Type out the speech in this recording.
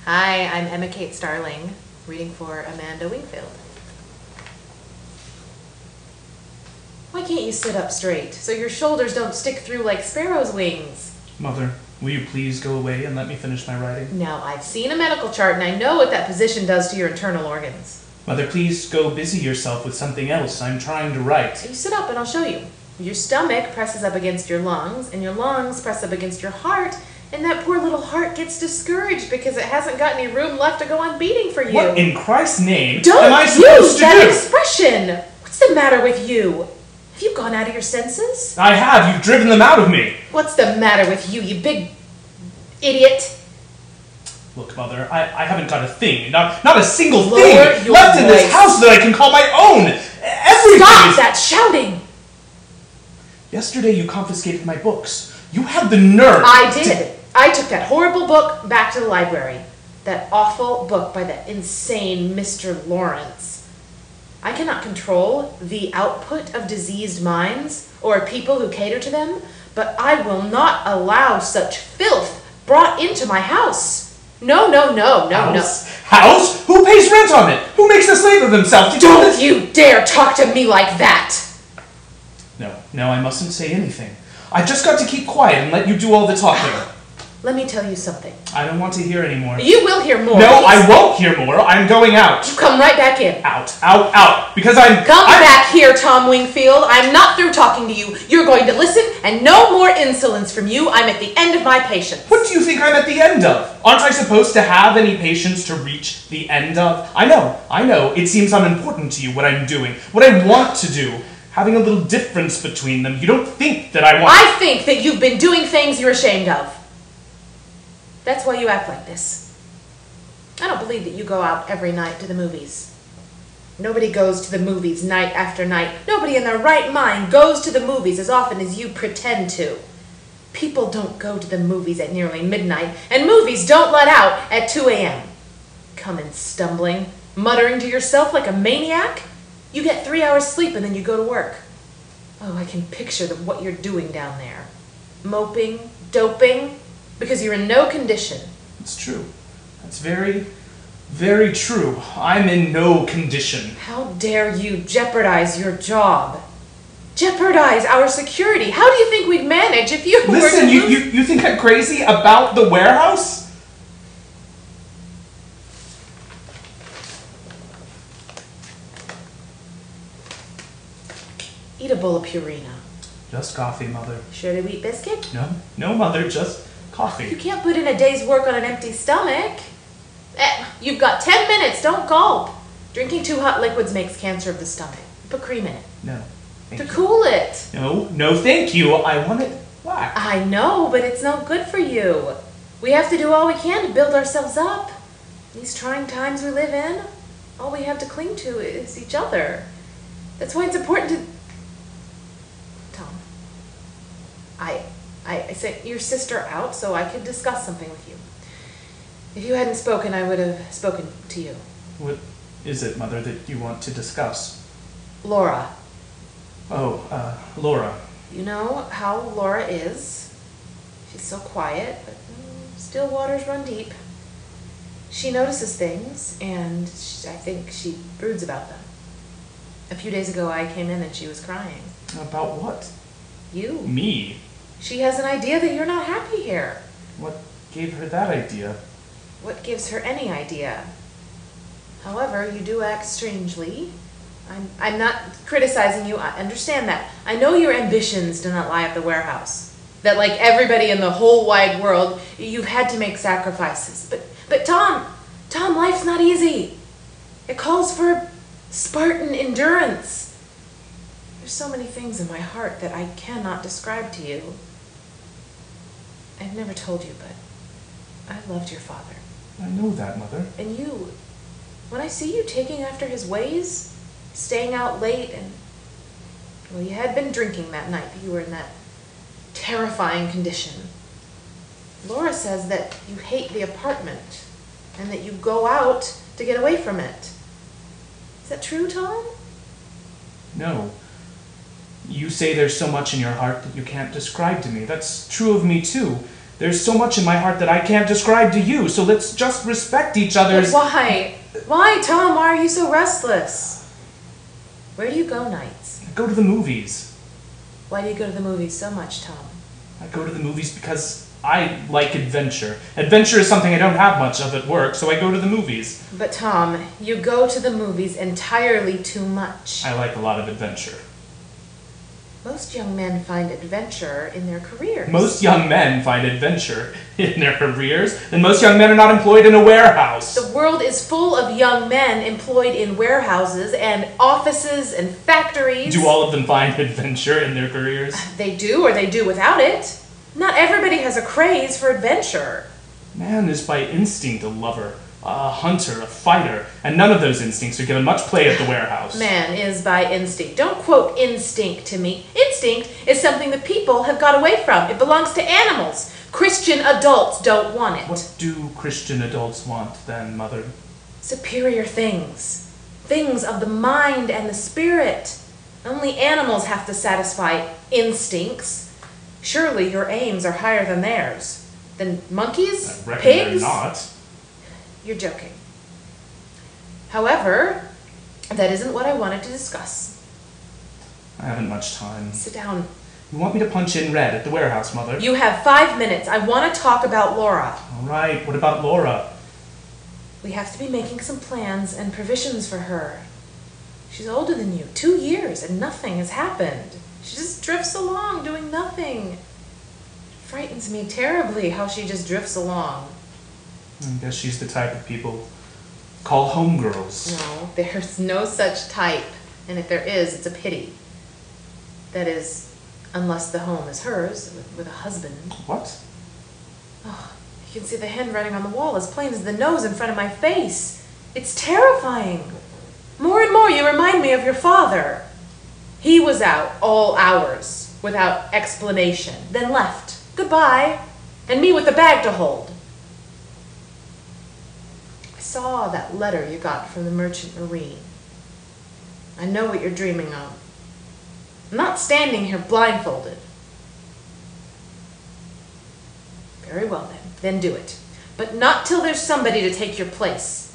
Hi, I'm Emma Kate Starling, reading for Amanda Wingfield. Why can't you sit up straight so your shoulders don't stick through like sparrows' wings? Mother, will you please go away and let me finish my writing? Now, I've seen a medical chart and I know what that position does to your internal organs. Mother, please go busy yourself with something else. I'm trying to write. So you sit up and I'll show you. Your stomach presses up against your lungs, and your lungs press up against your heart, and that poor little heart gets discouraged because it hasn't got any room left to go on beating for you. What in Christ's name am I supposed to do? Don't use that expression! What's the matter with you? Have you gone out of your senses? I have. You've driven them out of me. What's the matter with you, you big idiot? Look, Mother, I haven't got a thing, not a single Lower thing your left in this voice. house that I can call my own. Everything Stop is... that shouting! Yesterday you confiscated my books. You had the nerve. I did. I took that horrible book back to the library. That awful book by that insane Mr. Lawrence. I cannot control the output of diseased minds or people who cater to them, but I will not allow such filth brought into my house. No. House? Who pays rent on it? Who makes a slave of himself? Don't you dare talk to me like that! No, I mustn't say anything. I've just got to keep quiet and let you do all the talking. Let me tell you something. I don't want to hear anymore. You will hear more. No, I won't hear more. I'm going out. You come right back in. Out. Because I'm... Come back here, Tom Wingfield. I'm not through talking to you. You're going to listen, and no more insolence from you. I'm at the end of my patience. What do you think I'm at the end of? Aren't I supposed to have any patience to reach the end of? I know. It seems unimportant to you what I'm doing, what I want to do. Having a little difference between them. You don't think that I want... I think that you've been doing things you're ashamed of. That's why you act like this. I don't believe that you go out every night to the movies. Nobody goes to the movies night after night. Nobody in their right mind goes to the movies as often as you pretend to. People don't go to the movies at nearly midnight, and movies don't let out at 2 a.m. Coming stumbling, muttering to yourself like a maniac. You get 3 hours sleep and then you go to work. Oh, I can picture what you're doing down there. Moping, doping, because you're in no condition. It's true. That's very, very true. I'm in no condition. How dare you jeopardize your job? Jeopardize our security. How do you think we'd manage if you were to Listen, you think I'm crazy about the warehouse? Eat a bowl of Purina. Just coffee, Mother. Sure to eat biscuit? No, Mother, just coffee. You can't put in a day's work on an empty stomach. You've got 10 minutes, don't gulp. Drinking too hot liquids makes cancer of the stomach. Put cream in it. No, thank you. To cool it. No, thank you. I want it black. I know, but it's no good for you. We have to do all we can to build ourselves up. These trying times we live in, all we have to cling to is each other. That's why it's important to... Tom, I sent your sister out so I could discuss something with you. If you hadn't spoken, I would have spoken to you. What is it, Mother, that you want to discuss? Laura. Oh, Laura. You know how Laura is. She's so quiet, but still waters run deep. She notices things, and I think she broods about them. A few days ago, I came in and she was crying. About what? You. Me? She has an idea that you're not happy here. What gave her that idea? What gives her any idea? However, you do act strangely. I'm not criticizing you. I understand that. I know your ambitions do not lie at the warehouse. That like everybody in the whole wide world, you've had to make sacrifices. But Tom, life's not easy. It calls for Spartan endurance. There's so many things in my heart that I cannot describe to you. I've never told you, but I loved your father. I know that, Mother. And you, when I see you taking after his ways, staying out late, and, well, you had been drinking that night, but you were in that terrifying condition. Laura says that you hate the apartment, and that you go out to get away from it. Is that true, Tom? No. You say there's so much in your heart that you can't describe to me. That's true of me, too. There's so much in my heart that I can't describe to you, so let's just respect each other's... But why? Why, Tom? Why are you so restless? Where do you go nights? I go to the movies. Why do you go to the movies so much, Tom? I go to the movies because I like adventure. Adventure is something I don't have much of at work, so I go to the movies. But Tom, you go to the movies entirely too much. I like a lot of adventure. Most young men find adventure in their careers. Most young men find adventure in their careers, and most young men are not employed in a warehouse. The world is full of young men employed in warehouses and offices and factories. Do all of them find adventure in their careers? They do, or they do without it. Not everybody has a craze for adventure. Man is by instinct a lover, a hunter, a fighter, and none of those instincts are given much play at the warehouse. Man is by instinct. Don't quote instinct to me. Instinct is something the people have got away from. It belongs to animals. Christian adults don't want it. What do Christian adults want then, Mother? Superior things. Things of the mind and the spirit. Only animals have to satisfy instincts. Surely your aims are higher than theirs. Than monkeys? I reckon Pigs? they're not. You're joking. However, that isn't what I wanted to discuss. I haven't much time. Sit down. You want me to punch in red at the warehouse, Mother? You have 5 minutes. I want to talk about Laura. All right, what about Laura? We have to be making some plans and provisions for her. She's older than you, 2 years, and nothing has happened. She just drifts along doing nothing. It frightens me terribly how she just drifts along. I guess she's the type of people call homegirls. No, there's no such type. And if there is, it's a pity. That is, unless the home is hers, with a husband. What? Oh, you can see the handwriting on the wall as plain as the nose in front of my face. It's terrifying. More and more you remind me of your father. He was out all hours, without explanation, then left. Goodbye. And me with the bag to hold. I saw that letter you got from the Merchant Marine. I know what you're dreaming of. I'm not standing here blindfolded. Very well then do it. But not till there's somebody to take your place.